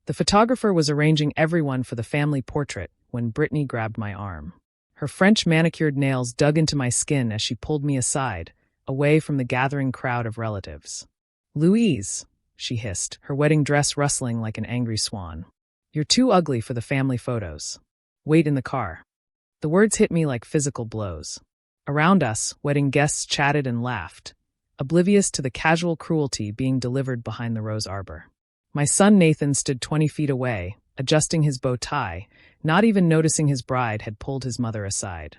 The photographer was arranging everyone for the family portrait when Brittany grabbed my arm. Her French manicured nails dug into my skin as she pulled me aside, away from the gathering crowd of relatives. "Louise," she hissed, her wedding dress rustling like an angry swan. "You're too ugly for the family photos. Wait in the car." The words hit me like physical blows. Around us, wedding guests chatted and laughed, oblivious to the casual cruelty being delivered behind the rose arbor. My son Nathan stood 20 feet away, adjusting his bow tie, not even noticing his bride had pulled his mother aside.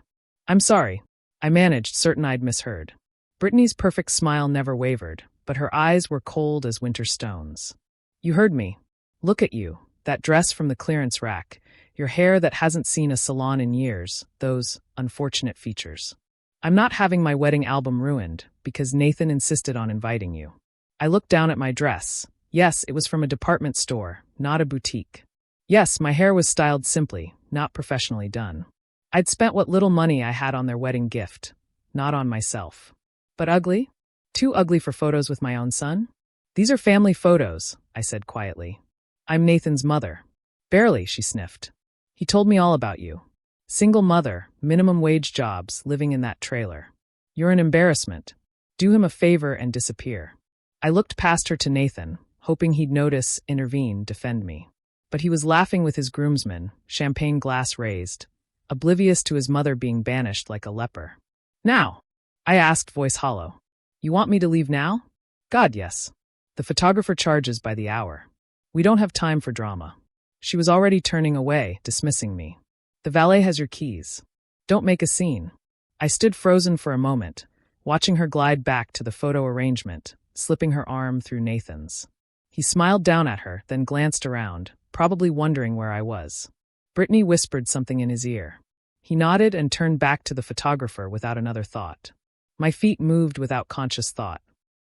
"I'm sorry," I managed, certain I'd misheard. Brittany's perfect smile never wavered, but her eyes were cold as winter stones. "You heard me. Look at you, that dress from the clearance rack, your hair that hasn't seen a salon in years, those unfortunate features. I'm not having my wedding album ruined because Nathan insisted on inviting you." I looked down at my dress. Yes, it was from a department store, not a boutique. Yes, my hair was styled simply, not professionally done. I'd spent what little money I had on their wedding gift, not on myself. But ugly? Too ugly for photos with my own son? "These are family photos," I said quietly. "I'm Nathan's mother." "Barely," she sniffed. "He told me all about you. Single mother, minimum wage jobs, living in that trailer. You're an embarrassment. Do him a favor and disappear." I looked past her to Nathan, hoping he'd notice, intervene, defend me. But he was laughing with his groomsmen, champagne glass raised, oblivious to his mother being banished like a leper. "Now?" I asked, voice hollow. "You want me to leave now?" "God, yes. The photographer charges by the hour. We don't have time for drama." She was already turning away, dismissing me. "The valet has your keys. Don't make a scene." I stood frozen for a moment, watching her glide back to the photo arrangement, slipping her arm through Nathan's. He smiled down at her, then glanced around, probably wondering where I was. Brittany whispered something in his ear. He nodded and turned back to the photographer without another thought. My feet moved without conscious thought.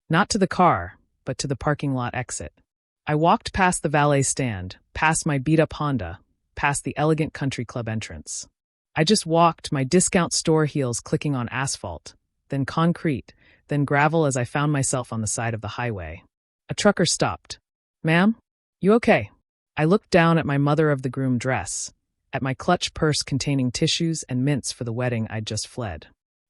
Not to the car, but to the parking lot exit. I walked past the valet stand, past my beat-up Honda, past the elegant country club entrance. I just walked, my discount store heels clicking on asphalt, then concrete, then gravel as I found myself on the side of the highway. A trucker stopped. "Ma'am? You okay?" I looked down at my mother-of-the-groom dress, at my clutch purse containing tissues and mints for the wedding I'd just fled.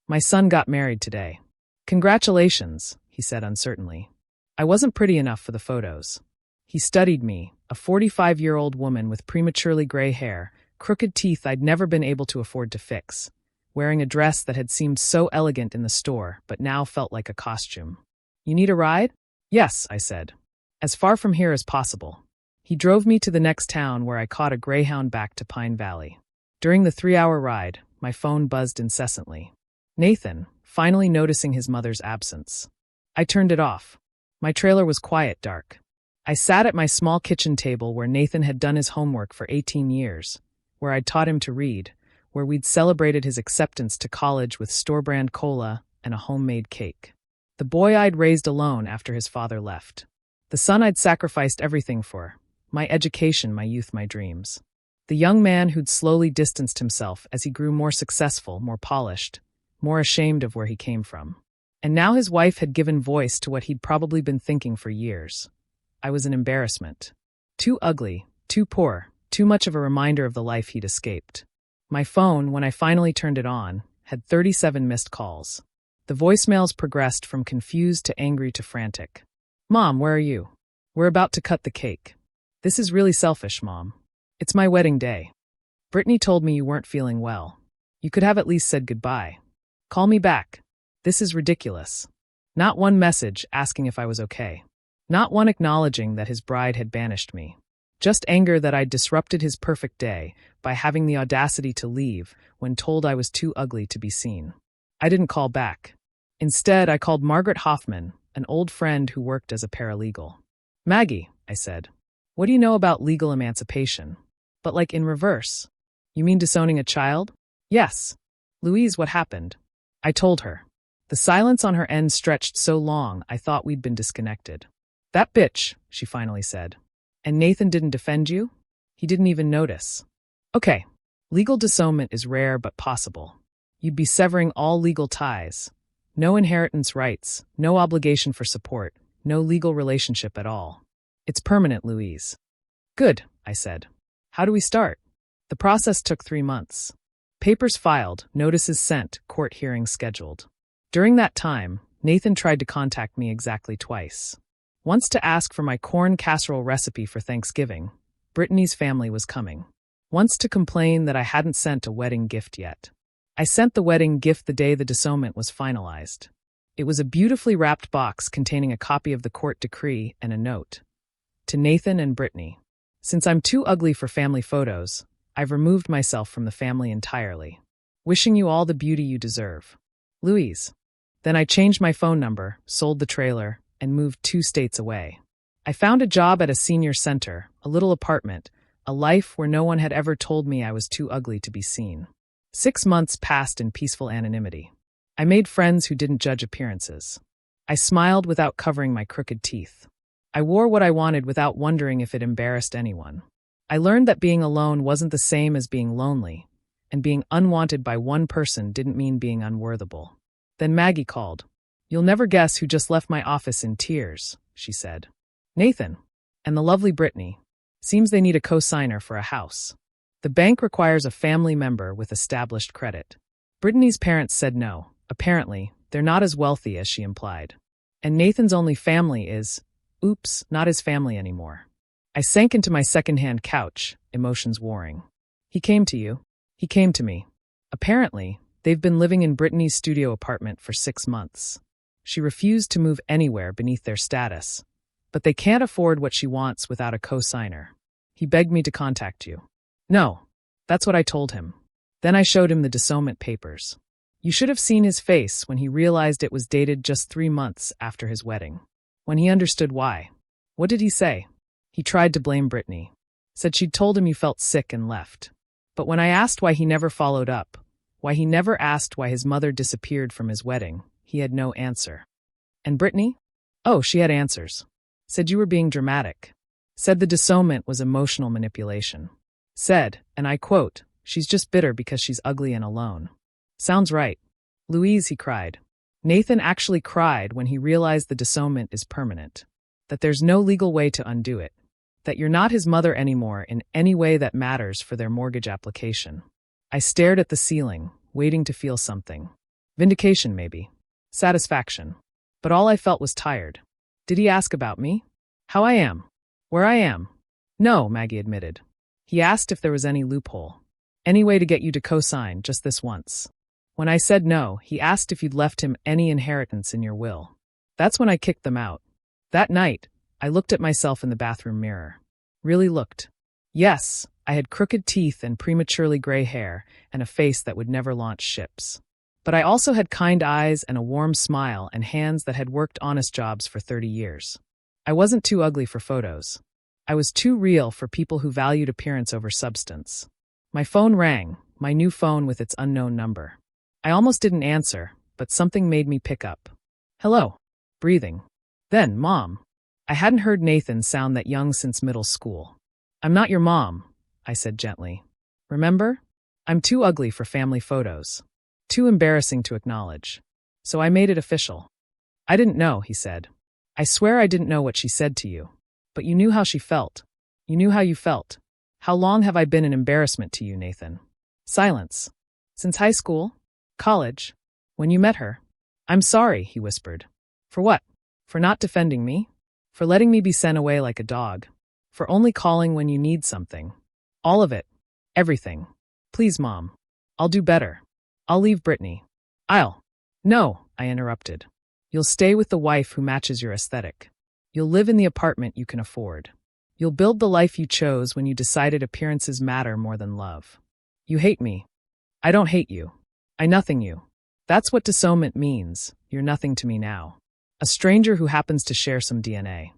"My son got married today." "Congratulations," he said uncertainly. I wasn't pretty enough for the photos. He studied me, a 45-year-old woman with prematurely gray hair, crooked teeth I'd never been able to afford to fix, wearing a dress that had seemed so elegant in the store but now felt like a costume. "You need a ride?" "Yes," I said. "As far from here as possible." He drove me to the next town where I caught a Greyhound back to Pine Valley. During the 3-hour ride, my phone buzzed incessantly. Nathan, finally noticing his mother's absence. I turned it off. My trailer was quiet, dark. I sat at my small kitchen table where Nathan had done his homework for 18 years, where I'd taught him to read, where we'd celebrated his acceptance to college with store-brand cola and a homemade cake. The boy I'd raised alone after his father left. The son I'd sacrificed everything for. My education, my youth, my dreams. The young man who'd slowly distanced himself as he grew more successful, more polished, more ashamed of where he came from. And now his wife had given voice to what he'd probably been thinking for years. I was an embarrassment. Too ugly, too poor, too much of a reminder of the life he'd escaped. My phone, when I finally turned it on, had 37 missed calls. The voicemails progressed from confused to angry to frantic. "Mom, where are you? We're about to cut the cake." "This is really selfish, Mom. It's my wedding day. Brittany told me you weren't feeling well. You could have at least said goodbye. Call me back. This is ridiculous." Not one message asking if I was okay. Not one acknowledging that his bride had banished me. Just anger that I'd disrupted his perfect day by having the audacity to leave when told I was too ugly to be seen. I didn't call back. Instead, I called Margaret Hoffman, an old friend who worked as a paralegal. "Maggie," I said, "what do you know about legal emancipation? But like in reverse. You mean disowning a child?" "Yes." "Louise, what happened?" I told her. The silence on her end stretched so long I thought we'd been disconnected. "That bitch," she finally said. "And Nathan didn't defend you?" "He didn't even notice." "Okay. Legal disownment is rare but possible. You'd be severing all legal ties. No inheritance rights, no obligation for support, no legal relationship at all. It's permanent, Louise." Good, I said. How do we start? The process took 3 months. Papers filed, notices sent, court hearings scheduled. During that time, Nathan tried to contact me exactly twice. Once to ask for my corn casserole recipe for Thanksgiving. Brittany's family was coming. Once to complain that I hadn't sent a wedding gift yet. I sent the wedding gift the day the dissolution was finalized. It was a beautifully wrapped box containing a copy of the court decree and a note. To Nathan and Brittany. Since I'm too ugly for family photos, I've removed myself from the family entirely. Wishing you all the beauty you deserve. Louise. Then I changed my phone number, sold the trailer, and moved 2 states away. I found a job at a senior center, a little apartment, a life where no one had ever told me I was too ugly to be seen. 6 months passed in peaceful anonymity. I made friends who didn't judge appearances. I smiled without covering my crooked teeth. I wore what I wanted without wondering if it embarrassed anyone. I learned that being alone wasn't the same as being lonely, and being unwanted by one person didn't mean being unworthable. Then Maggie called. You'll never guess who just left my office in tears, she said. Nathan. And the lovely Brittany. Seems they need a co-signer for a house. The bank requires a family member with established credit. Brittany's parents said no. Apparently, they're not as wealthy as she implied. And Nathan's only family is, oops, not his family anymore. I sank into my second-hand couch, emotions warring. He came to you. He came to me. Apparently, they've been living in Brittany's studio apartment for 6 months. She refused to move anywhere beneath their status, but they can't afford what she wants without a co-signer. He begged me to contact you. No, that's what I told him. Then I showed him the dissolution papers. You should have seen his face when he realized it was dated just 3 months after his wedding. When he understood why. What did he say? He tried to blame Brittany. Said she'd told him you felt sick and left. But when I asked why he never followed up, why he never asked why his mother disappeared from his wedding, he had no answer. And Brittany? Oh, she had answers. Said you were being dramatic. Said the dissolution was emotional manipulation. Said, and I quote, she's just bitter because she's ugly and alone. Sounds right. Louise, he cried. Nathan actually cried when he realized the dissolution is permanent. That there's no legal way to undo it. That you're not his mother anymore in any way that matters for their mortgage application. I stared at the ceiling, waiting to feel something. Vindication, maybe. Satisfaction. But all I felt was tired. Did he ask about me? How I am? Where I am? No, Maggie admitted. He asked if there was any loophole. Any way to get you to co-sign just this once. When I said no, he asked if you'd left him any inheritance in your will. That's when I kicked them out. That night, I looked at myself in the bathroom mirror. Really looked. Yes, I had crooked teeth and prematurely gray hair and a face that would never launch ships. But I also had kind eyes and a warm smile and hands that had worked honest jobs for 30 years. I wasn't too ugly for photos. I was too real for people who valued appearance over substance. My phone rang, my new phone with its unknown number. I almost didn't answer, but something made me pick up. Hello. Breathing. Then, Mom. I hadn't heard Nathan sound that young since middle school. I'm not your mom, I said gently. Remember? I'm too ugly for family photos. Too embarrassing to acknowledge. So I made it official. I didn't know, he said. I swear I didn't know what she said to you. But you knew how she felt. You knew how you felt. How long have I been an embarrassment to you, Nathan? Silence. Since high school? College? When you met her? I'm sorry, he whispered. For what? For not defending me? For letting me be sent away like a dog? For only calling when you need something? All of it. Everything. Please, Mom. I'll do better. I'll leave Brittany. No, I interrupted. You'll stay with the wife who matches your aesthetic. You'll live in the apartment you can afford. You'll build the life you chose when you decided appearances matter more than love. You hate me. I don't hate you. I nothing you. That's what dissolution means. You're nothing to me now. A stranger who happens to share some DNA.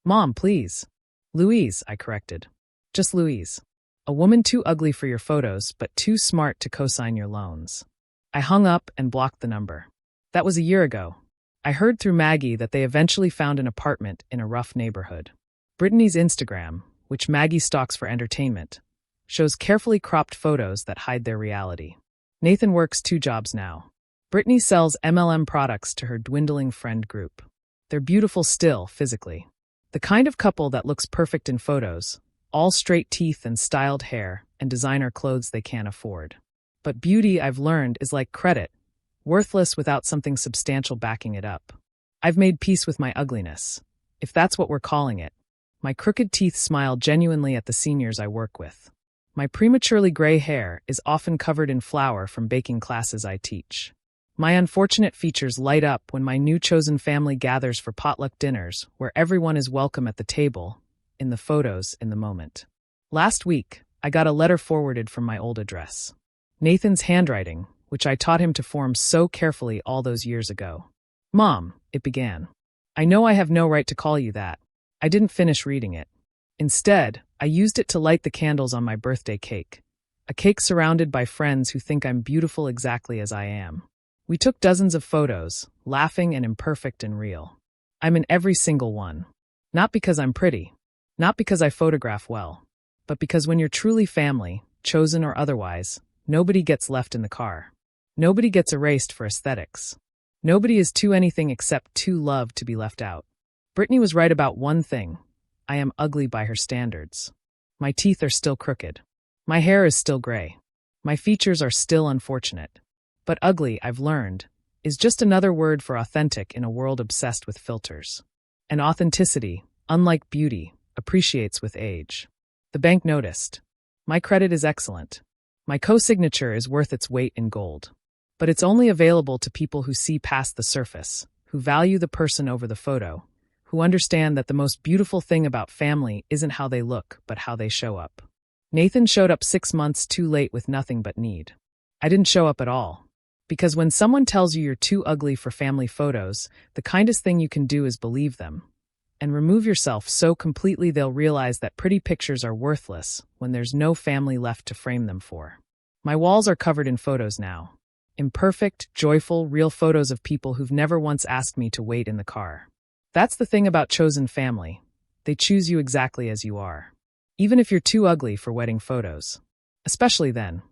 Mom, please. Louise, I corrected. Just Louise. A woman too ugly for your photos, but too smart to co-sign your loans. I hung up and blocked the number. That was a year ago. I heard through Maggie that they eventually found an apartment in a rough neighborhood. Brittany's Instagram, which Maggie stalks for entertainment, shows carefully cropped photos that hide their reality. Nathan works 2 jobs now. Brittany sells MLM products to her dwindling friend group. They're beautiful still, physically. The kind of couple that looks perfect in photos, all straight teeth and styled hair and designer clothes they can't afford. But beauty, I've learned, is like credit, worthless without something substantial backing it up. I've made peace with my ugliness, if that's what we're calling it. My crooked teeth smile genuinely at the seniors I work with. My prematurely gray hair is often covered in flour from baking classes I teach. My unfortunate features light up when my new chosen family gathers for potluck dinners, where everyone is welcome at the table, in the photos, in the moment. Last week, I got a letter forwarded from my old address. Nathan's handwriting, which I taught him to form so carefully all those years ago. "Mom," it began. "I know I have no right to call you that." I didn't finish reading it. Instead, I used it to light the candles on my birthday cake. A cake surrounded by friends who think I'm beautiful exactly as I am. We took dozens of photos, laughing and imperfect and real. I'm in every single one. Not because I'm pretty, not because I photograph well, but because when you're truly family, chosen or otherwise, nobody gets left in the car. Nobody gets erased for aesthetics. Nobody is too anything except too loved to be left out. Brittany was right about one thing. I am ugly by her standards. My teeth are still crooked. My hair is still gray. My features are still unfortunate. But ugly, I've learned, is just another word for authentic in a world obsessed with filters. And authenticity, unlike beauty, appreciates with age. The bank noticed. My credit is excellent. My co-signature is worth its weight in gold. But it's only available to people who see past the surface, who value the person over the photo, who understand that the most beautiful thing about family isn't how they look, but how they show up. Nathan showed up 6 months too late with nothing but need. I didn't show up at all. Because when someone tells you you're too ugly for family photos, the kindest thing you can do is believe them. And remove yourself so completely they'll realize that pretty pictures are worthless when there's no family left to frame them for. My walls are covered in photos now. Imperfect, joyful, real photos of people who've never once asked me to wait in the car. That's the thing about chosen family. They choose you exactly as you are. Even if you're too ugly for wedding photos. Especially then.